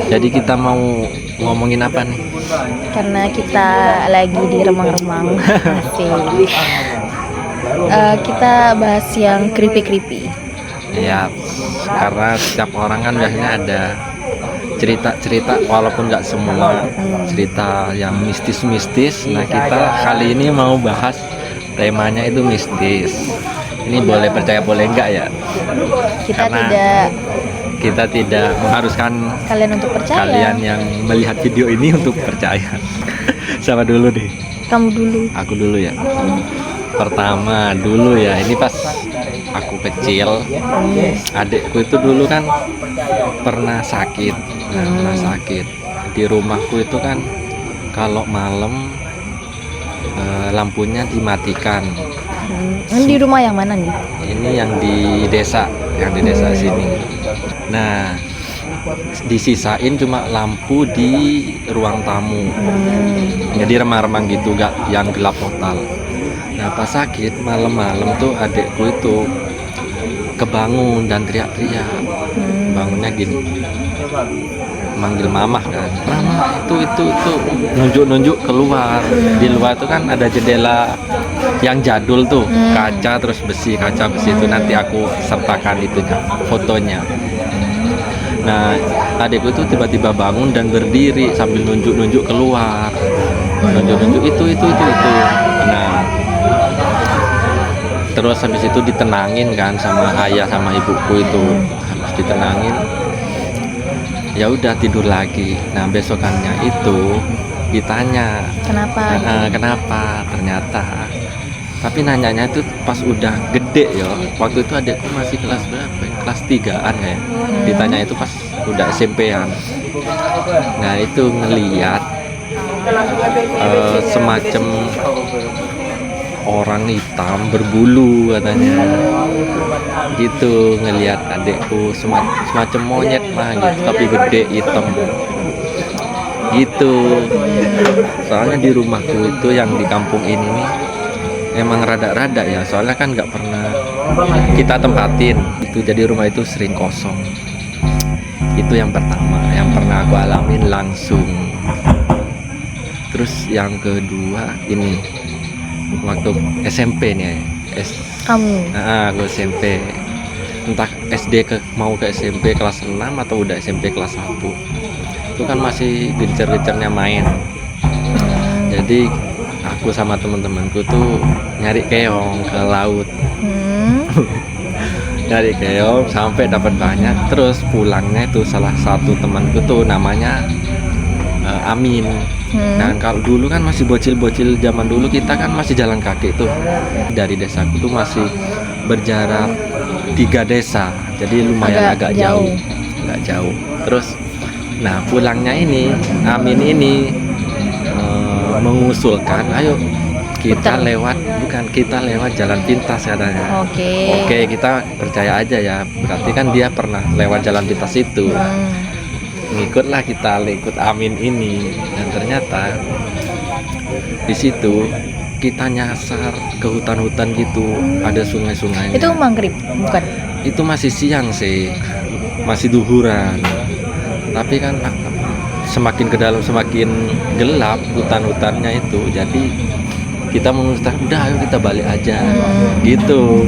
Jadi kita mau ngomongin apa nih? Karena kita lagi di remang-remang. Asik. Kita bahas yang creepy-creepy. Ya, karena setiap orang kan biasanya ada cerita-cerita, walaupun nggak semua cerita yang mistis-mistis. Nah, kita kali ini mau bahas temanya itu mistis. Ini boleh percaya boleh enggak ya? Kita Karena kita tidak mengharuskan kalian untuk percaya. kalian yang melihat video ini untuk percaya. Sama dulu deh. Kamu dulu. Aku dulu ya. Pertama dulu ya, ini pas aku kecil, adikku itu dulu kan pernah sakit. Nah, pernah sakit. Di rumahku itu kan kalau malam lampunya dimatikan. Ini di rumah yang mana nih? Ini yang di desa, sini. Nah, disisain cuma lampu di ruang tamu. Jadi remang-remang gitu, gak yang gelap total. Nah, pas sakit malam-malam tuh adekku itu kebangun dan teriak-teriak. Bangunnya gini, manggil mamah kan, mama itu nunjuk keluar. Di luar itu kan ada jendela yang jadul tuh, kaca besi itu, nanti aku sertakan itunya, fotonya. Nah, adikku itu tiba-tiba bangun dan berdiri sambil nunjuk keluar, nunjuk itu. Nah, terus habis itu ditenangin kan sama ayah sama ibuku itu, habis ditenangin ya udah tidur lagi. Nah, besokannya itu ditanya kenapa ternyata, tapi nanyanya itu pas udah gede ya. Waktu itu adekku masih kelas berapa ya? Kelas 3-an ya. Ditanya itu pas udah SMP-an. Nah, itu ngeliat semacam orang hitam berbulu katanya gitu, ngelihat adekku semacam monyet mah gitu, tapi gede hitam gitu. Soalnya di rumahku itu yang di kampung ini nih emang rada-rada ya, soalnya kan nggak pernah kita tempatin itu, jadi rumah itu sering kosong. Itu yang pertama yang pernah aku alamin langsung. Terus yang kedua ini waktu SMP nih, kamu? Aku SMP, entah SD mau ke SMP kelas 6 atau udah SMP kelas 1. Itu kan masih gencer-gencernya main. Jadi aku sama teman-temanku tuh nyari keong ke laut. Nyari keong sampai dapat banyak. Terus pulangnya itu salah satu temanku tuh namanya Amin. Nah, kalau dulu kan masih bocil-bocil, zaman dulu kita kan masih jalan kaki tuh. Dari desaku tuh masih berjarak 3 desa, jadi lumayan agak jauh. Terus, nah pulangnya ini Amin ini mengusulkan, ayo kita lewat jalan pintas katanya. Oke, kita percaya aja ya. Berarti kan dia pernah lewat jalan pintas itu. Ngikutlah kita ikut Amin ini, dan ternyata di situ kita nyasar ke hutan-hutan gitu, ada sungai-sungainya. Itu maghrib bukan? Itu masih siang sih, masih duhuran. Tapi kan semakin ke dalam semakin gelap hutan-hutannya itu. Jadi kita memutuskan udah ayo kita balik aja gitu.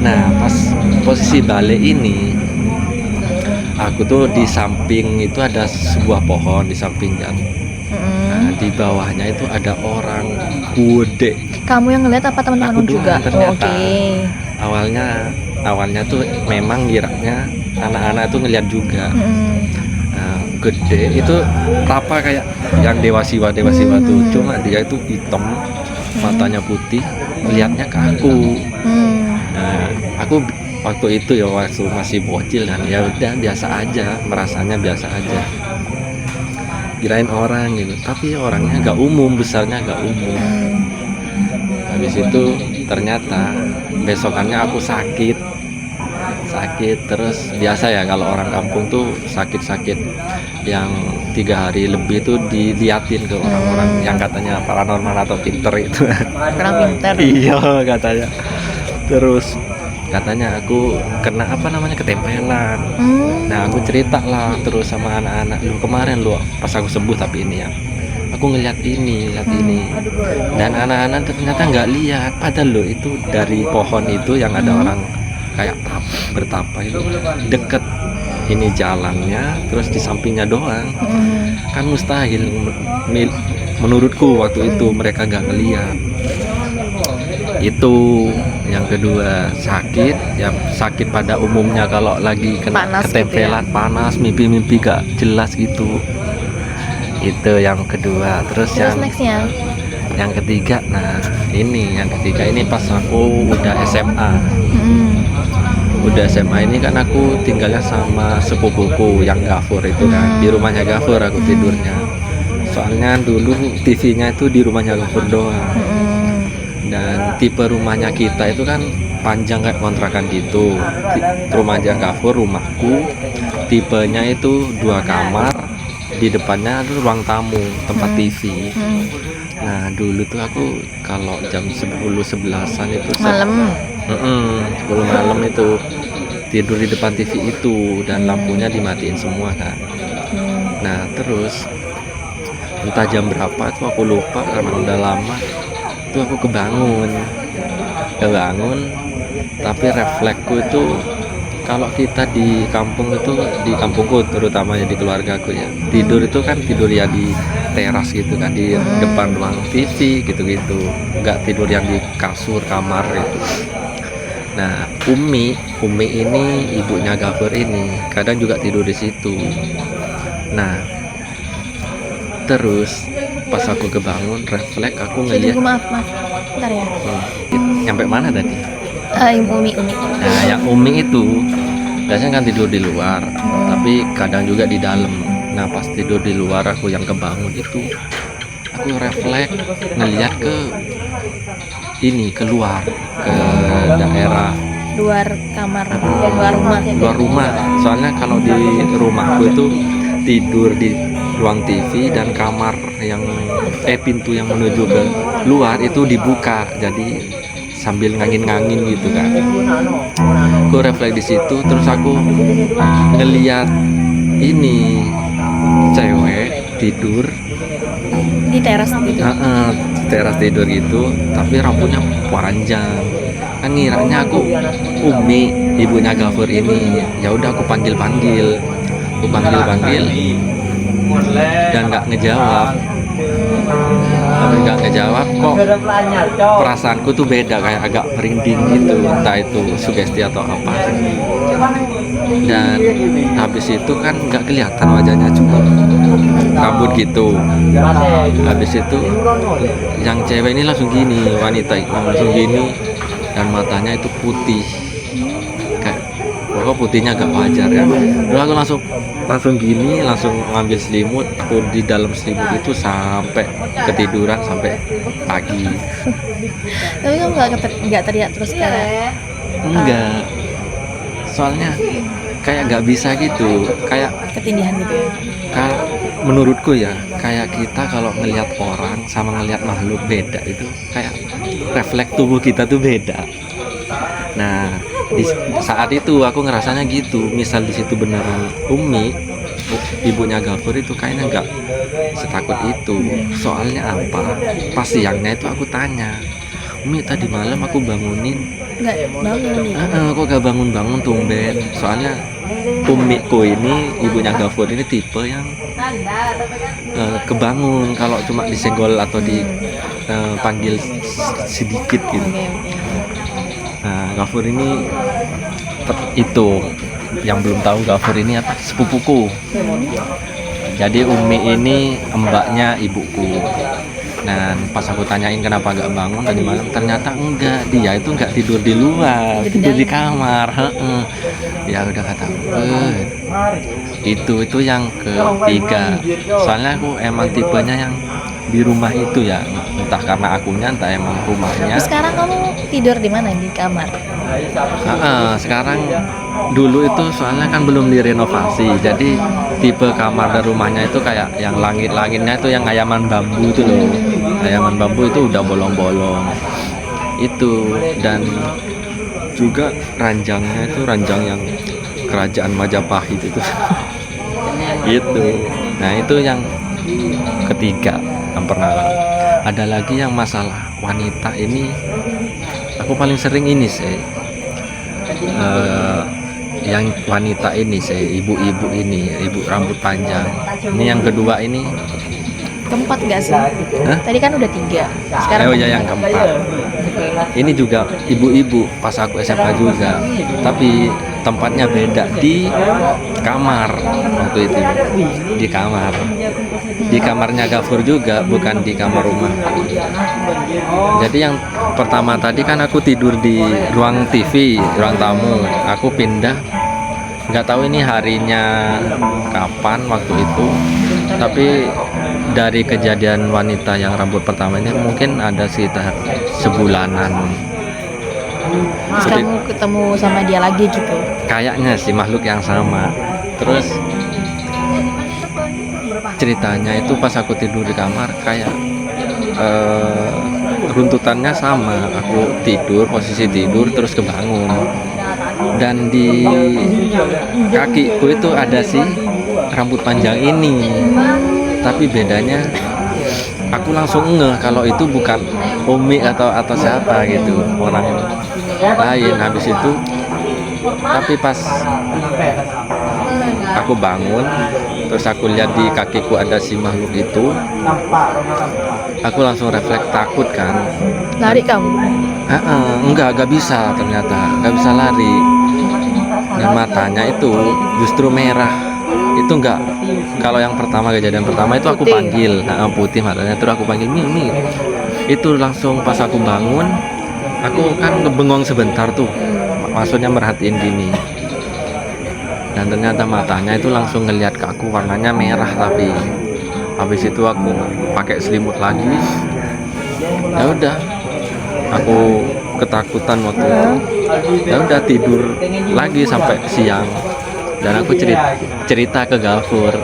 Nah, pas posisi balik ini aku tuh di samping itu ada sebuah pohon di samping jalan. Nah, di bawahnya itu ada orang gede. Kamu yang ngeliat apa teman-teman juga? Ternyata awalnya tuh memang ngiranya anak-anak tuh ngeliat juga. Nah, gede itu apa kayak yang dewa-siwa tuh, cuma dia itu hitam, matanya putih, melihatnya ke aku. Nah, aku waktu itu ya waktu masih bocil kan, ya udah biasa aja, merasanya biasa aja, kirain orang gitu, tapi orangnya nggak umum, besarnya nggak umum. Habis itu ternyata besokannya aku sakit terus. Biasa ya kalau orang kampung tuh sakit yang 3 hari lebih tuh diliatin ke orang-orang yang katanya paranormal atau pinter itu. Orang pinter. Iya katanya. Terus Katanya aku kena apa namanya ketempelan. Nah aku cerita lah terus sama anak-anak, lu kemarin lu pas aku sembuh tapi ini ya, aku ngeliat ini, lihat ini, dan anak-anak ternyata nggak lihat, padahal lo itu dari pohon itu yang ada orang kayak bertapa itu deket ini jalannya, terus di sampingnya doang, kan mustahil menurutku waktu itu mereka nggak ngeliat. Itu yang kedua, sakit yang sakit pada umumnya kalau lagi kena Panas ketempelan, gitu ya? panas, mimpi-mimpi gak jelas gitu. Itu yang kedua. Terus Terus nextnya? yang ketiga, nah ini yang ketiga ini pas aku udah SMA. Udah SMA ini kan aku tinggalnya sama sepupuku yang Gafur itu kan, di rumahnya Gafur aku tidurnya. Soalnya dulu TV-nya itu di rumahnya Gafur doang. Dan tipe rumahnya kita itu kan panjang kayak kontrakan gitu. Rumahnya Gafur, rumahku tipenya itu 2 kamar, di depannya itu ruang tamu tempat TV. Nah dulu tuh aku kalau jam 10-11an itu Malam. 10 malam itu tidur di depan TV itu, dan lampunya dimatiin semua kan. Nah terus entah jam berapa itu aku lupa karena udah lama, itu aku kebangun, tapi refleksku itu kalau kita di kampung itu, di kampungku terutama ya di keluargaku ya, tidur itu kan tidur ya di teras gitu kan, di depan ruang TV gitu-gitu, nggak tidur yang di kasur kamar itu. Nah Umi ini ibunya Gafur ini kadang juga tidur di situ. Nah terus pas aku kebangun refleks aku Jadi ngeliat, maaf. Bentar ya. nyampe mana tadi? Umi. Nah yang Umi itu biasanya kan tidur di luar, tapi kadang juga di dalam. Nah pas tidur di luar aku yang kebangun itu, aku refleks ngeliat ke ini, keluar ke daerah Luar kamar, luar rumah. luar rumah. Soalnya kalau di rumahku itu tidur di ruang TV dan kamar yang pintu yang menuju ke luar itu dibuka, jadi sambil ngangin-ngangin gitu kan. Aku refleks di situ, terus aku ngeliat ini cewek tidur Di teras gitu. teras tidur gitu, tapi rambutnya panjang. Kan ngiranya aku Umi ibunya Gafur ini. Ya udah aku panggil dan nggak ngejawab. Tapi nggak ngejawab kok perasaanku tuh beda, kayak agak merinding gitu, entah itu sugesti atau apa. Dan habis itu kan nggak kelihatan wajahnya, cuma rambut gitu. Habis itu yang cewek ini langsung gini, wanita langsung gini, dan matanya itu putih, kayak pokoknya putihnya agak wajar ya. Lalu aku langsung gini, langsung ngambil selimut, aku di dalam selimut itu sampai ketiduran sampai pagi. Tapi kamu nggak teriak terus kayak Enggak, soalnya kayak nggak bisa gitu, kayak ketindihan gitu ya. menurutku ya, kayak kita kalau ngelihat orang sama ngelihat makhluk beda itu kayak refleks tubuh kita tuh beda. Nah di saat itu aku ngerasanya gitu. Misal di situ beneran Umi ibunya Gafur itu kayaknya nggak setakut itu. Soalnya apa, pas siangnya itu aku tanya, Umi tadi malam aku bangunin Nggak bangun gitu. kok gak bangun-bangun tumben. Soalnya Umiku ini ibunya Gafur ini tipe yang kebangun kalau cuma disenggol atau dipanggil sedikit gitu. Oke. Nah Gafur ini itu yang belum tahu, Gafur ini apa, sepupuku. Jadi Umi ini mbaknya ibuku. Dan pas aku tanyain kenapa gak bangun tadi malam, ternyata enggak, dia itu enggak tidur di luar, Di tidur di dalam. kamar. Ya udah kata itu yang ketiga. Soalnya aku emang tipenya yang di rumah itu ya, entah karena akunya entah emang rumahnya. Terus sekarang kamu tidur di mana, di kamar? Sekarang dulu itu soalnya kan belum direnovasi, jadi tipe kamar dan rumahnya itu kayak yang langit-langitnya itu yang ayaman bambu itu loh. Ayaman bambu itu udah bolong-bolong itu. Dan juga ranjangnya itu ranjang yang kerajaan Majapahit itu. Itu. Nah, itu yang ketiga yang pernah. Ada lagi yang masalah wanita ini, aku paling sering ini sih. Yang wanita ini sih, ibu-ibu ini, ibu rambut panjang. Ini yang kedua ini. Keempat nggak sih? Hah? Tadi kan udah 3. Sekarang Oh ya, yang keempat. Ini juga ibu-ibu pas aku SMA juga, tapi tempatnya beda di kamar waktu itu. Di kamar. Di kamarnya Gafur juga, bukan di kamar rumah. Jadi yang pertama tadi kan aku tidur di ruang TV, ruang tamu. Aku pindah, nggak tahu ini harinya kapan waktu itu, tapi dari kejadian wanita yang rambut pertama ini mungkin ada sekitar sebulanan. Terus kamu ketemu sama dia lagi gitu. Kayaknya sih makhluk yang sama. Terus ceritanya itu pas aku tidur di kamar kayak runtutannya sama. Aku tidur, posisi tidur terus kebangun. Dan di kakiku itu ada sih rambut panjang ini. Tapi bedanya aku langsung ngeh kalau itu bukan Umi atau siapa gitu, orang lain. Habis itu tapi pas aku bangun terus aku lihat di kakiku ada si makhluk itu, aku langsung refleks takut kan. Lari kamu? Enggak bisa, ternyata nggak bisa lari. Dan matanya itu justru merah. Itu enggak, kalau yang pertama, kejadian pertama itu aku Putih. panggil putih matanya, terus aku panggil Mi. Itu langsung pas aku bangun, aku kan ngebengong sebentar tuh, maksudnya merhatiin gini. Dan ternyata matanya itu langsung ngelihat ke aku, warnanya merah. Tapi habis itu aku pakai selimut lagi. Ya udah, aku ketakutan waktu itu. Ya udah tidur lagi sampai siang. Dan aku cerita ke Gafur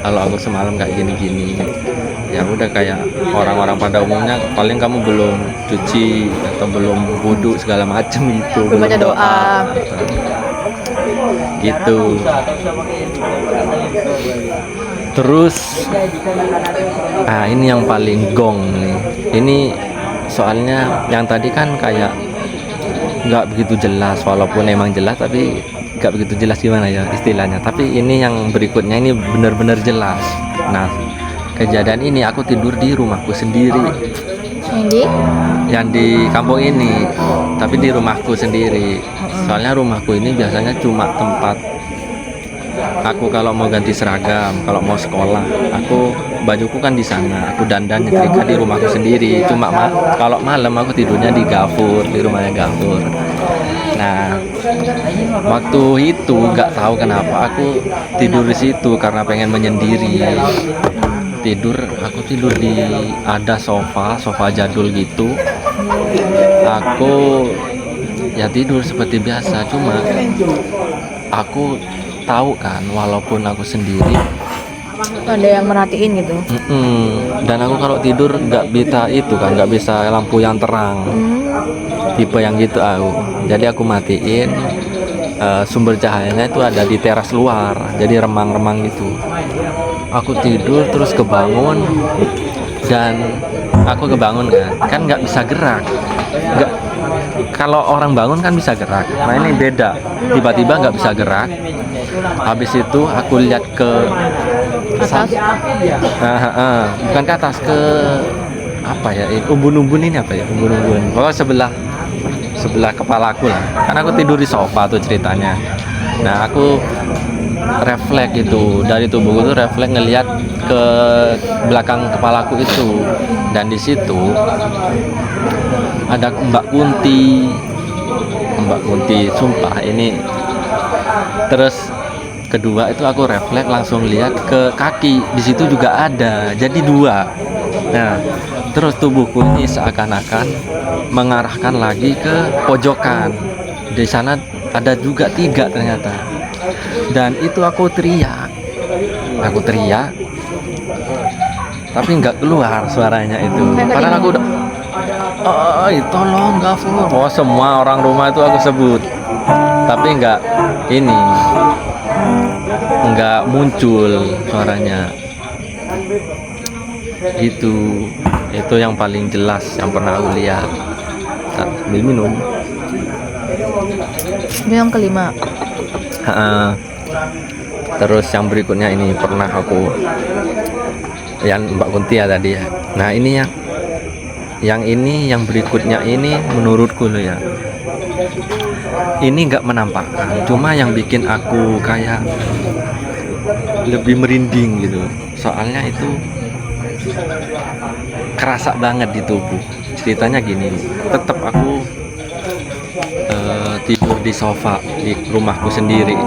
kalau aku semalam kayak gini-gini. Ya udah, kayak orang-orang pada umumnya, paling kamu belum cuci atau belum wudhu segala macem gitu, Belum baca doa. gitu. Terus ini yang paling gong nih. Ini soalnya yang tadi kan kayak nggak begitu jelas, walaupun emang jelas tapi nggak begitu jelas gimana ya istilahnya. Tapi ini yang berikutnya ini benar-benar jelas. Nah, kejadian ini aku tidur di rumahku sendiri, yang di kampung ini, tapi di rumahku sendiri. Soalnya rumahku ini biasanya cuma tempat aku kalau mau ganti seragam, kalau mau sekolah, aku bajuku kan di sana, aku dandan nyetrika di rumahku sendiri. Cuma kalau malam aku tidurnya di Gafur, di rumahnya Gafur. Nah, waktu itu nggak tahu kenapa aku tidur di situ karena pengen menyendiri. Aku tidur di ada sofa jadul gitu. Aku ya tidur seperti biasa, cuma aku tahu kan walaupun aku sendiri Ada yang merhatiin gitu. Dan aku kalau tidur nggak bisa itu kan, nggak bisa lampu yang terang, tipe yang gitu aku. Jadi aku matiin, sumber cahayanya itu ada di teras luar, jadi remang-remang gitu. Aku tidur terus kebangun, dan aku kebangun kan nggak bisa gerak. Nggak, kalau orang bangun kan bisa gerak. Nah ini beda, tiba-tiba nggak bisa gerak. Habis itu aku lihat ke Atas. bukan ke atas, ke apa ya, umbun-umbun ini apa ya, umbun-umbun. Pokoknya sebelah kepalaku lah. Karena aku tidur di sofa tuh ceritanya. Nah aku refleks itu, dari tubuhku tuh refleks ngelihat ke belakang kepalaku itu, dan di situ ada Mbak Kunti, sumpah ini. Terus kedua itu aku refleks langsung lihat ke kaki, di situ juga ada, jadi 2. Nah terus tubuhku ini seakan-akan mengarahkan lagi ke pojokan, di sana ada juga 3 ternyata. Dan itu aku teriak tapi nggak keluar suaranya itu, padahal aku oh tolong Gafur. Oh semua orang rumah itu aku sebut, tapi nggak muncul suaranya. Itu yang paling jelas yang pernah aku lihat. Sambil minum. Ini yang kelima. Terus yang berikutnya ini pernah aku yang Mbak Kunti ya tadi ya. Nah ini yang berikutnya ini menurutku loh ya, ini nggak menampakkan, cuma yang bikin aku kayak lebih merinding gitu. Soalnya itu kerasa banget di tubuh. Ceritanya gini, tetap aku tidur di sofa di rumahku sendiri.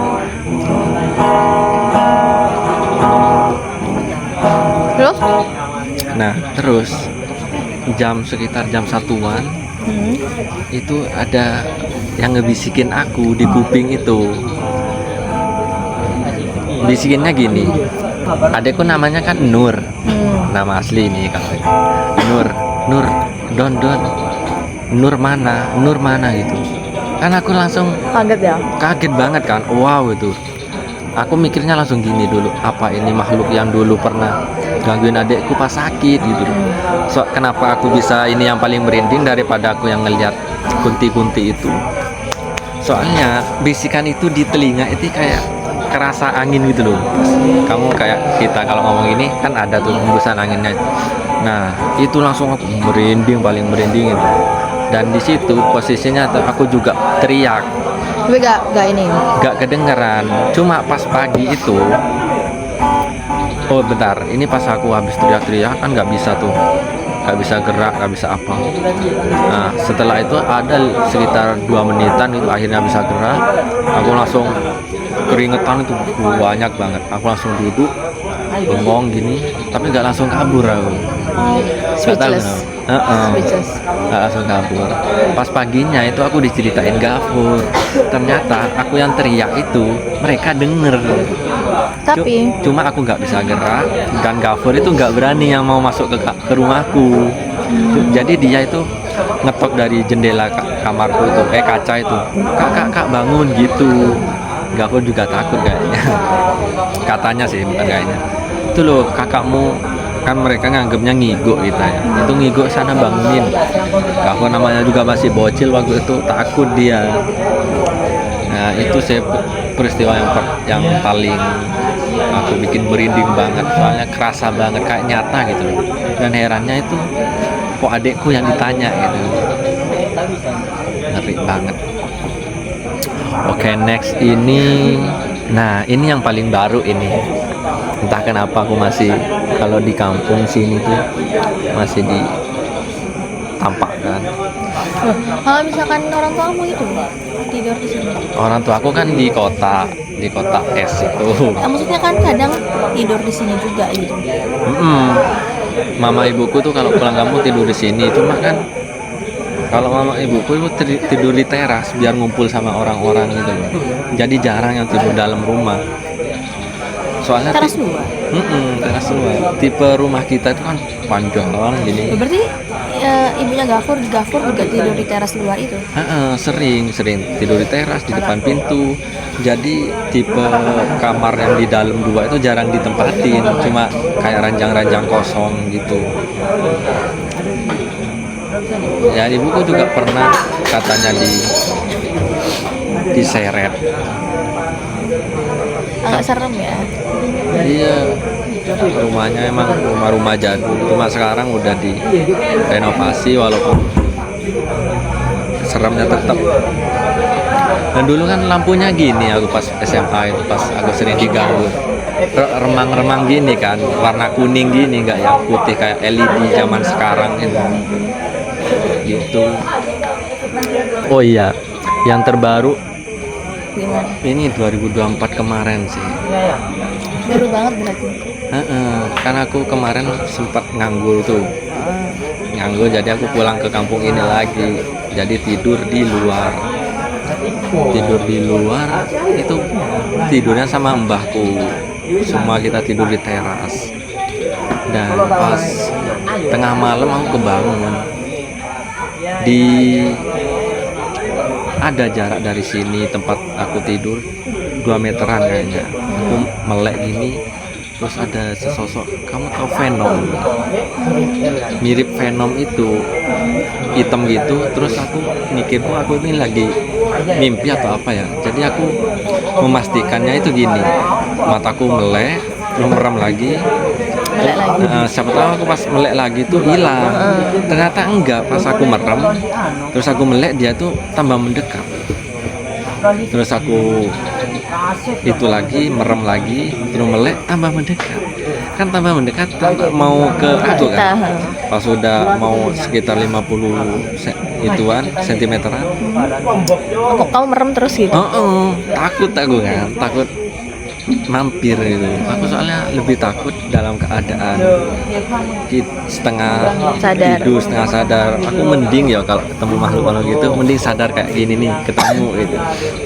Terus? Nah terus sekitar jam 1-an itu ada yang ngebisikin aku di kuping itu. Bisikinnya gini, adekku namanya kan Nur, nama asli ini kalau Nur don Nur mana gitu. Kan aku langsung kaget banget kan, wow itu. Aku mikirnya langsung gini dulu, apa ini makhluk yang dulu pernah gangguin adekku pas sakit gitu. So kenapa aku bisa ini yang paling merinding daripada aku yang ngelihat kunti-kunti itu? Soalnya bisikan itu di telinga itu kayak kerasa angin gitu loh. Kamu kayak kita kalau ngomong ini kan ada tuh hembusan anginnya. Nah itu langsung aku merinding, paling merinding itu. Dan di situ posisinya tuh aku juga teriak. Tapi gak kedengeran. Cuma pas pagi itu, oh bentar, ini pas aku habis teriak-teriak kan nggak bisa tuh, nggak bisa gerak, nggak bisa apa. Nah setelah itu ada sekitar 2 menitan itu akhirnya bisa gerak. Aku langsung keringetan itu banyak banget. Aku langsung duduk bengong gini, tapi nggak langsung kabur aku. Speechless. Nggak langsung kabur. Pas paginya itu aku diceritain Gafur. Ternyata aku yang teriak itu mereka denger. Tapi cuma aku nggak bisa gerak dan Gafur itu nggak berani yang mau masuk ke rumahku. Jadi dia itu ngetok dari jendela kamarku itu, kaca itu. Kak bangun gitu. Gafur juga takut kayaknya. Katanya sih, bukan kayaknya. Itu loh kakakmu, kan mereka nganggapnya ngigo kita ya. Itu ngigo sana bangunin. Gafur namanya juga masih bocil waktu itu, takut dia. Nah itu saya peristiwa yang paling aku bikin merinding banget. Soalnya kerasa banget kayak nyata gitu loh. Dan herannya itu kok adekku yang ditanya gitu. Ngeri banget. Oke, next ini. Nah, ini yang paling baru ini. Entah kenapa aku masih kalau di kampung sini tuh masih ditampakkan. Kalau misalkan orang tuamu itu tidur di sini. Orang tua aku kan di kota es itu. Maksudnya kan kadang tidur di sini juga gitu. Mama ibuku tuh kalau pulang kampung tidur di sini. Cuma kan kalau mama ibuku itu tidur di teras biar ngumpul sama orang-orang gitu loh. Jadi jarang yang tidur dalam rumah. Soalnya Teras luar. Teras luar. Tipe rumah kita itu kan panjang gini. Berarti ibunya Gafur juga tidur di teras luar itu. Sering tidur di teras di depan pintu. Jadi tipe kamar yang di dalam 2 itu jarang ditempatin. Cuma kayak ranjang-ranjang kosong gitu. Ya ibuku juga pernah katanya diseret. Agak serem ya. Iya, rumahnya emang rumah jadul. Cuma sekarang udah direnovasi walaupun seremnya tetap. Dan dulu kan lampunya gini aku pas SMA itu, pas aku sering diganggu. Remang-remang gini kan, warna kuning gini, nggak yang putih kayak LED zaman sekarang itu. Gitu. Oh iya, yang terbaru Gimana? ini 2024 kemarin sih. Baru banget berarti. Karena aku kemarin sempat nganggur tuh. Nganggur jadi aku pulang ke kampung ini lagi. Jadi tidur di luar itu tidurnya sama mbahku. Semua kita tidur di teras. Dan pas tengah malam aku kebangun. di ada jarak dari sini tempat aku tidur 2 meteran kayaknya. Aku melek gini, terus ada sesosok, kamu tahu Venom? Mirip Venom itu, hitam gitu. Terus aku mikir, aku ini lagi mimpi atau apa ya. Jadi aku memastikannya itu gini, mataku melek, terus merem lagi. Melek lagi. Siapa tahu aku pas melek lagi tuh hilang. Ternyata enggak, pas aku merem terus aku melek, dia tuh tambah mendekat. Terus aku itu lagi, merem lagi, terus melek, tambah mendekat. Kan tambah mendekat, mau ke aku kan. Pas sudah mau sekitar 50 sentimeteran. Kok kamu merem terus gitu? Takut aku kan, takut mampir gitu. Aku soalnya lebih takut dalam keadaan setengah Sadar. tidur, setengah sadar. Aku mending ya kalau ketemu makhluk gitu, mending sadar kayak gini nih, ketemu gitu.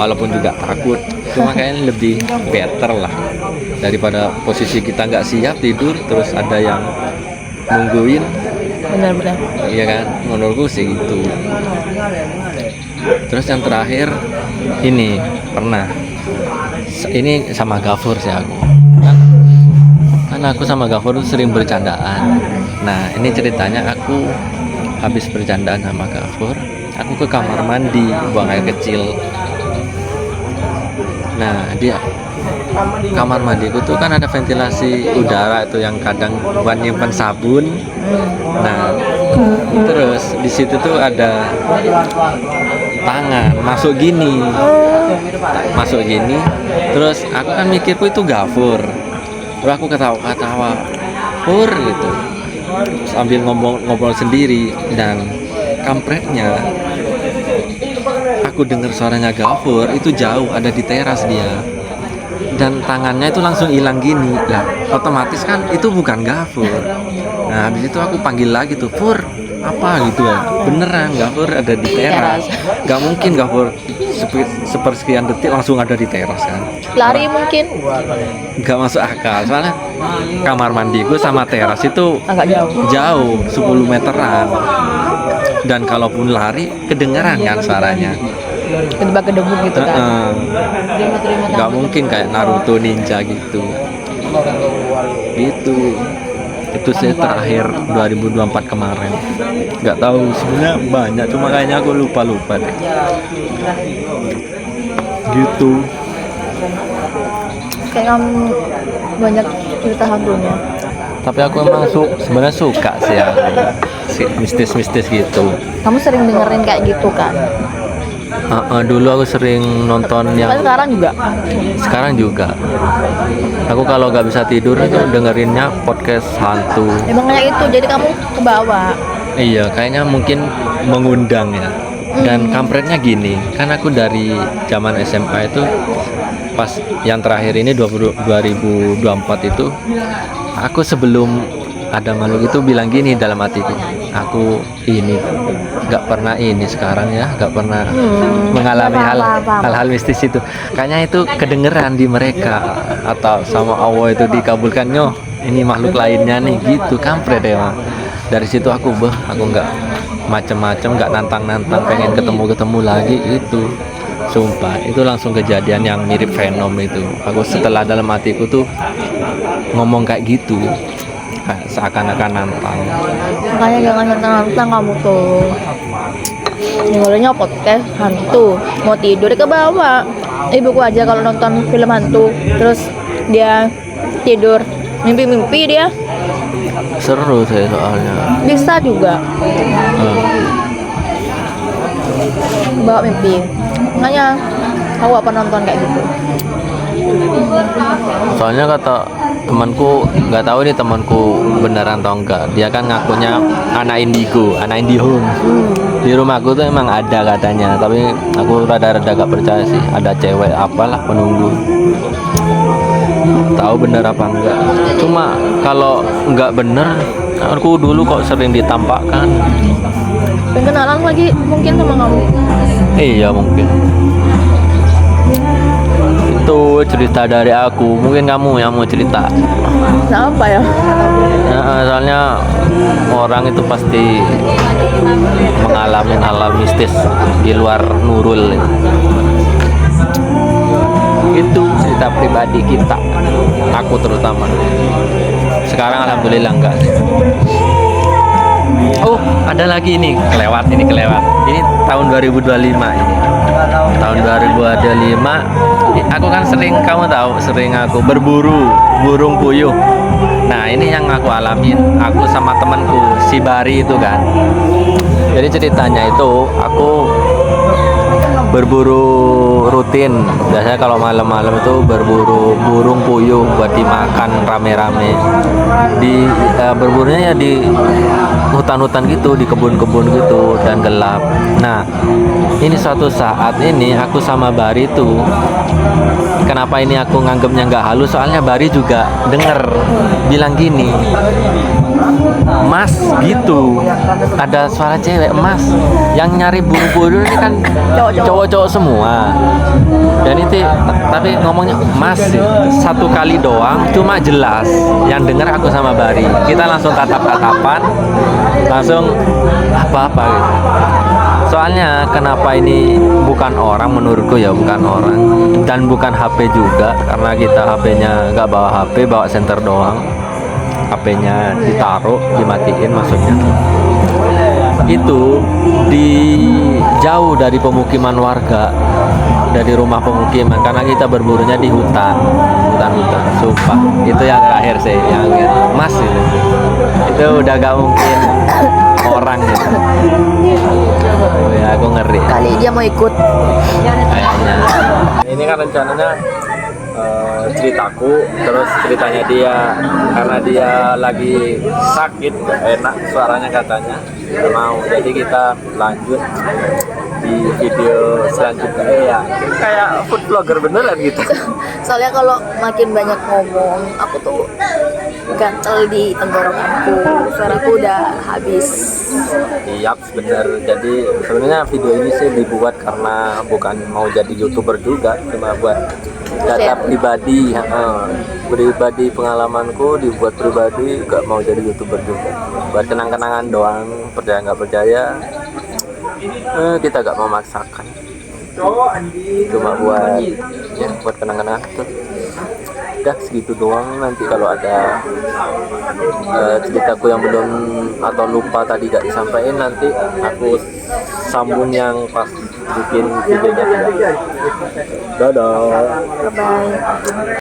Walaupun juga takut, cuma kayaknya lebih better lah daripada posisi kita nggak siap tidur terus ada yang nungguin. Benar-benar. Iya kan, menurutku sih gitu. Terus yang terakhir ini pernah, ini sama Gafur sih aku kan aku sama Gafur sering bercandaan. Nah ini ceritanya, aku habis bercandaan sama Gafur, aku ke kamar mandi buang air kecil. Nah dia kamar mandiku tuh kan ada ventilasi udara itu yang kadang buat nyimpen sabun. Nah terus di situ tuh ada tangan masuk gini, terus aku kan mikirku itu Gafur. Terus aku ketawa-ketawa, Fur gitu, sambil ngobrol sendiri. Dan kampretnya, aku dengar suaranya Gafur itu jauh, ada di teras dia. Dan tangannya itu langsung hilang gini. Lah, otomatis kan itu bukan Gafur. Nah, habis itu aku panggil lagi tuh, Fur, apa gitu ya. Beneran Gafur ada di teras. Gak mungkin Gafur sepersekian detik langsung ada di teras kan. Lari mungkin. Gak masuk akal. Soalnya kamar mandiku sama teras itu Agak jauh. 10 meteran. Dan kalaupun lari kedengeran kan suaranya. Kedebak kedebuk gitu kan. Gak mungkin kayak Naruto ninja gitu. Itu sih terakhir 2024 kemarin. Nggak tahu sebenarnya banyak, cuma kayaknya aku lupa deh. Gitu. Kayak kamu banyak cerita hantunya. Tapi aku emang sebenarnya suka sih ya, mistis gitu. Kamu sering dengerin kayak gitu kan? Dulu aku sering nonton yang. Sekarang juga. Aku kalau nggak bisa tidur itu dengerinnya podcast hantu. Emang kayak itu, jadi kamu ke bawah. Iya, kayaknya mungkin mengundang ya. Dan kampretnya gini, kan aku dari zaman SMA itu, pas yang terakhir ini 2024 itu, aku sebelum ada makhluk itu bilang gini dalam hatiku, aku ini nggak pernah ini sekarang ya, nggak pernah mengalami hal-hal mistis itu. Kayaknya itu kedengeran di mereka atau sama Allah itu dikabulkan, nyoh ini makhluk lainnya nih gitu. Kampret ya. Dari situ aku nggak macem-macem, nggak nantang pengen ketemu lagi itu. Sumpah itu langsung kejadian yang mirip Venom itu. Aku setelah dalam hatiku tuh ngomong kayak gitu, seakan-akan nantang. Makanya jangan nantang kamu tuh. Dengerin podcast hantu, mau tidur ke bawah. Ibuku aja kalau nonton film hantu, terus dia tidur mimpi dia. Seru saya soalnya. Bisa juga. Bawa mimpi. Makanya aku apa nonton kayak gitu. Soalnya kata temanku, nggak tahu nih temanku beneran atau enggak, dia kan ngakunya anak Indihome. Di rumahku tuh emang ada katanya, tapi aku rada-rada gak percaya sih. Ada cewek apalah penunggu, tahu bener apa enggak. Cuma kalau enggak bener, aku dulu kok sering ditampakkan. Pengen kenalan lagi mungkin sama kamu. Iya mungkin. Itu cerita dari aku. Mungkin kamu yang mau cerita. Nah, apa ya? Soalnya orang itu pasti mengalami hal mistis di luar Nurul. Itu cerita pribadi kita, aku terutama. Sekarang alhamdulillah enggak. Oh, ada lagi ini kelewat. Ini tahun 2025 ini. Tahun 2025 aku kan sering, kamu tahu, sering aku berburu burung puyuh. Nah, ini yang aku alamin, aku sama temanku si Bari itu kan. Jadi ceritanya itu aku berburu rutin. Biasanya kalau malam-malam itu berburu burung puyuh buat dimakan rame-rame. Berburunya ya di hutan-hutan gitu, di kebun-kebun gitu, dan gelap. Nah, ini suatu saat ini aku sama Bari itu, kenapa ini aku nganggapnya nggak halus, soalnya Bari juga denger bilang gini, Mas, gitu, ada suara cewek, Mas, yang nyari burung-burung ini kan cowok-cowok semua. Dan itu tapi ngomongnya Mas satu kali doang, cuma jelas yang denger aku sama Bari. Kita langsung tatap-tatapan, langsung apa-apa gitu. Soalnya kenapa ini bukan orang, menurutku ya bukan orang, dan bukan HP juga, karena kita HP-nya nggak bawa HP, bawa senter doang. HP-nya ditaruh, dimatiin maksudnya. Itu di jauh dari pemukiman warga, dari rumah pemukiman, karena kita berburunya di hutan. Sumpah, itu yang terakhir sih, yang Mas itu udah gak mungkin orang gitu. Ya aku ngeri. Kali dia mau ikut. Kayaknya. Ini kan rencananya ceritaku, terus ceritanya dia, karena dia lagi sakit, gak enak suaranya katanya, gak mau. Jadi kita lanjut di video selanjutnya. Ya kayak food vlogger beneran gitu. Soalnya kalau makin banyak ngomong, aku tuh gatel di tenggorokanku, suaraku udah habis. Iya bener. Jadi sebenarnya video ini sih dibuat karena bukan mau jadi YouTuber juga, cuma buat data pribadi, pribadi pengalamanku, dibuat pribadi, gak mau jadi YouTuber juga, buat kenang-kenangan doang. Percaya nggak percaya, kita gak memaksakan, cuma buat kenang-kenangan tuh. Udah segitu doang. Nanti kalau ada ceritaku yang belum atau lupa tadi gak disampaikan, nanti aku sambung yang pas bikin videonya. Dadah. Bye bye.